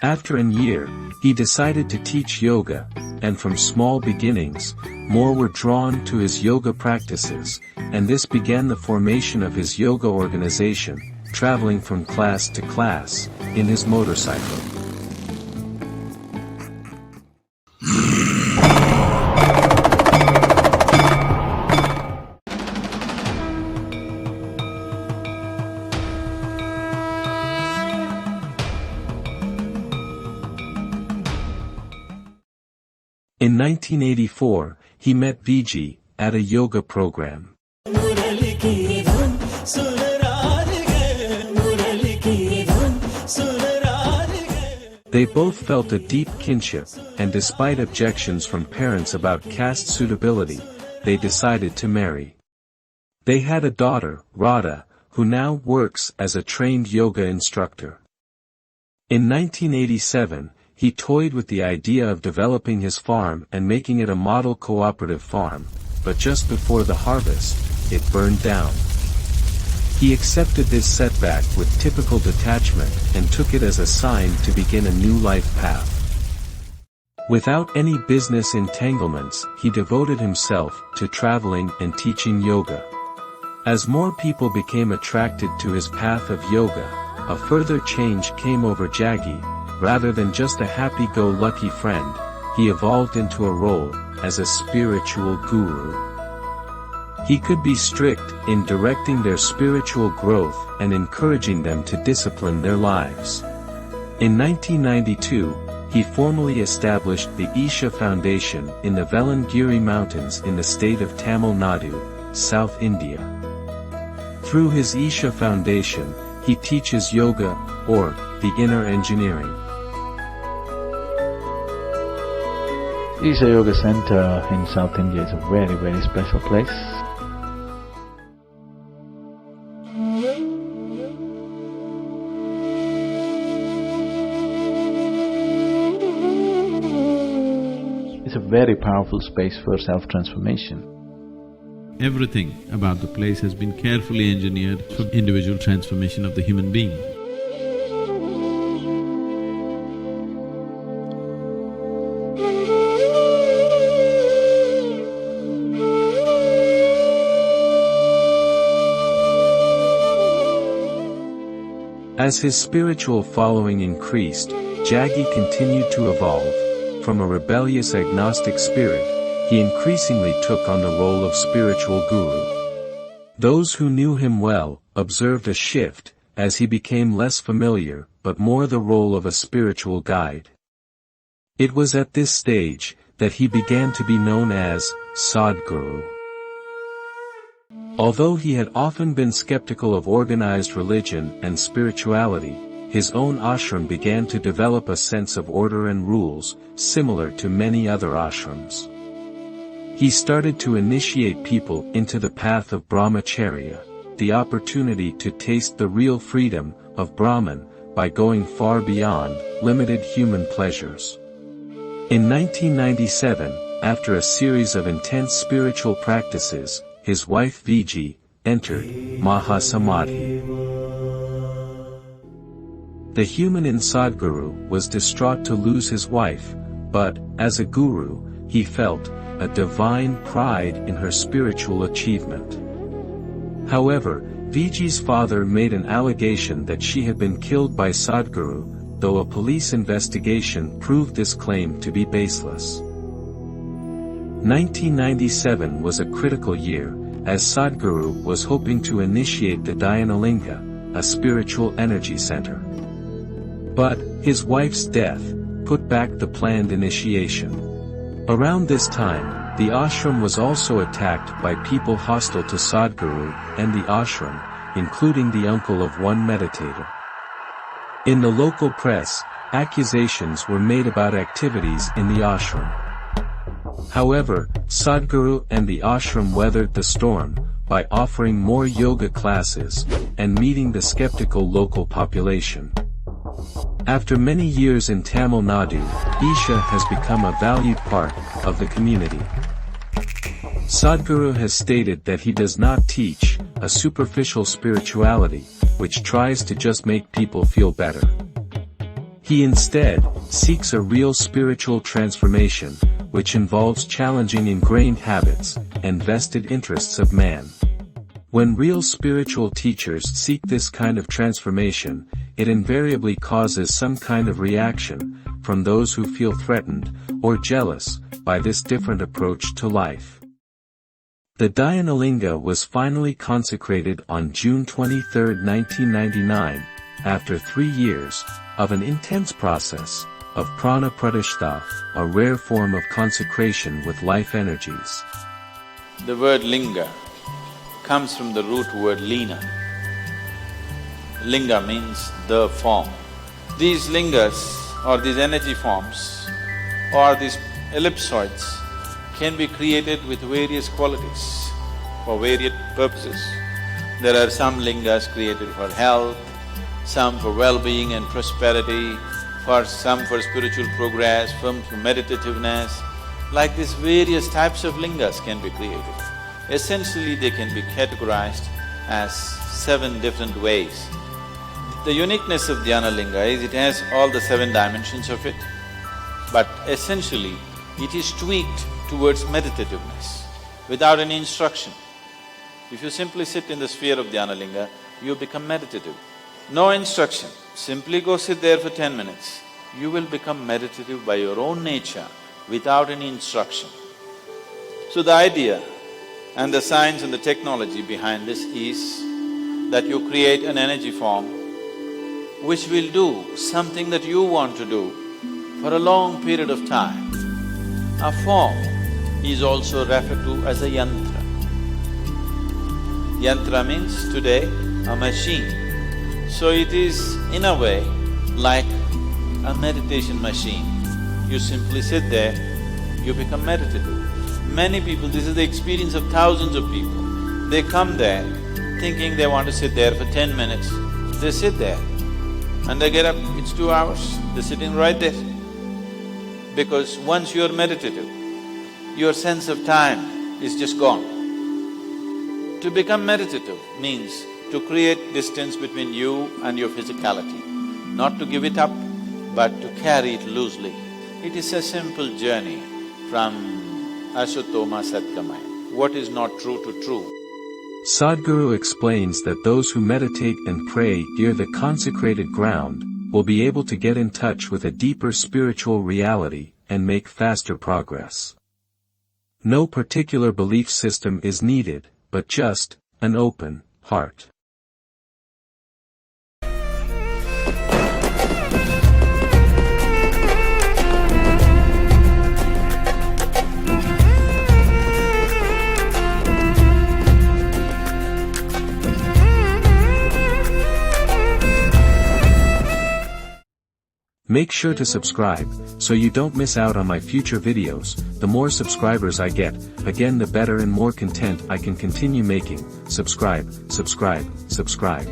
After a year, he decided to teach yoga, and from small beginnings, more were drawn to his yoga practices, and this began the formation of his yoga organization, traveling from class to class, in his motorcycle. In 1984, he met Viji at a yoga program. They both felt a deep kinship, and despite objections from parents about caste suitability, they decided to marry. They had a daughter, Radha, who now works as a trained yoga instructor. In 1987, he toyed with the idea of developing his farm and making it a model cooperative farm, but just before the harvest, it burned down. He accepted this setback with typical detachment and took it as a sign to begin a new life path. Without any business entanglements, he devoted himself to traveling and teaching yoga. As more people became attracted to his path of yoga, a further change came over Jaggi. Rather than just a happy-go-lucky friend, he evolved into a role as a spiritual guru. He could be strict in directing their spiritual growth and encouraging them to discipline their lives. In 1992, he formally established the Isha Foundation in the Velangiri Mountains in the state of Tamil Nadu, South India. Through his Isha Foundation, he teaches yoga, or the inner engineering. Isha Yoga Center in South India is a very, very special place. It's a very powerful space for self-transformation. Everything about the place has been carefully engineered for individual transformation of the human being. As his spiritual following increased, Jaggi continued to evolve. From a rebellious agnostic spirit, he increasingly took on the role of spiritual guru. Those who knew him well observed a shift, as he became less familiar, but more the role of a spiritual guide. It was at this stage that he began to be known as Sadhguru. Although he had often been skeptical of organized religion and spirituality, his own ashram began to develop a sense of order and rules, similar to many other ashrams. He started to initiate people into the path of brahmacharya, the opportunity to taste the real freedom of Brahman by going far beyond limited human pleasures. In 1997, after a series of intense spiritual practices, his wife Viji entered Mahasamadhi. The human in Sadhguru was distraught to lose his wife, but, as a guru, he felt a divine pride in her spiritual achievement. However, Viji's father made an allegation that she had been killed by Sadhguru, though a police investigation proved this claim to be baseless. 1997 was a critical year, as Sadhguru was hoping to initiate the Dhyanalinga, a spiritual energy center. But, his wife's death put back the planned initiation. Around this time, the ashram was also attacked by people hostile to Sadhguru and the ashram, including the uncle of one meditator. In the local press, accusations were made about activities in the ashram. However, Sadhguru and the ashram weathered the storm by offering more yoga classes and meeting the skeptical local population. After many years in Tamil Nadu, Isha has become a valued part of the community. Sadhguru has stated that he does not teach a superficial spirituality, which tries to just make people feel better. He instead seeks a real spiritual transformation, which involves challenging ingrained habits and vested interests of man. When real spiritual teachers seek this kind of transformation, it invariably causes some kind of reaction from those who feel threatened or jealous by this different approach to life. The Dhyanalinga was finally consecrated on June 23, 1999, after 3 years of an intense process of Prāṇa Pratishtha, a rare form of consecration with life energies. The word linga comes from the root word lina. Linga means the form. These lingas, or these energy forms, or these ellipsoids, can be created with various qualities for various purposes. There are some lingas created for health, some for well-being and prosperity, some for spiritual progress, some for meditativeness. Like these various types of lingas can be created. Essentially, they can be categorized as 7 different ways. The uniqueness of Dhyanalinga is it has all the 7 dimensions of it, but essentially, it is tweaked towards meditativeness, without any instruction. If you simply sit in the sphere of Dhyanalinga, you become meditative. No instruction, simply go sit there for 10 minutes. You will become meditative by your own nature, without any instruction. So the idea and the science and the technology behind this is that you create an energy form which will do something that you want to do for a long period of time. A form is also referred to as a yantra. Yantra means today a machine. So it is in a way like a meditation machine. You simply sit there, you become meditative. Many people, this is the experience of thousands of people. They come there thinking they want to sit there for 10 minutes. They sit there and they get up, it's 2 hours, they're sitting right there. Because once you're meditative, your sense of time is just gone. To become meditative means to create distance between you and your physicality, not to give it up, but to carry it loosely. It is a simple journey from Asatoma Satgamaya, what is not true to true. Sadhguru explains that those who meditate and pray near the consecrated ground will be able to get in touch with a deeper spiritual reality and make faster progress. No particular belief system is needed, but just an open heart. Make sure to subscribe, so you don't miss out on my future videos. The more subscribers I get, again the better and more content I can continue making. Subscribe, subscribe, subscribe.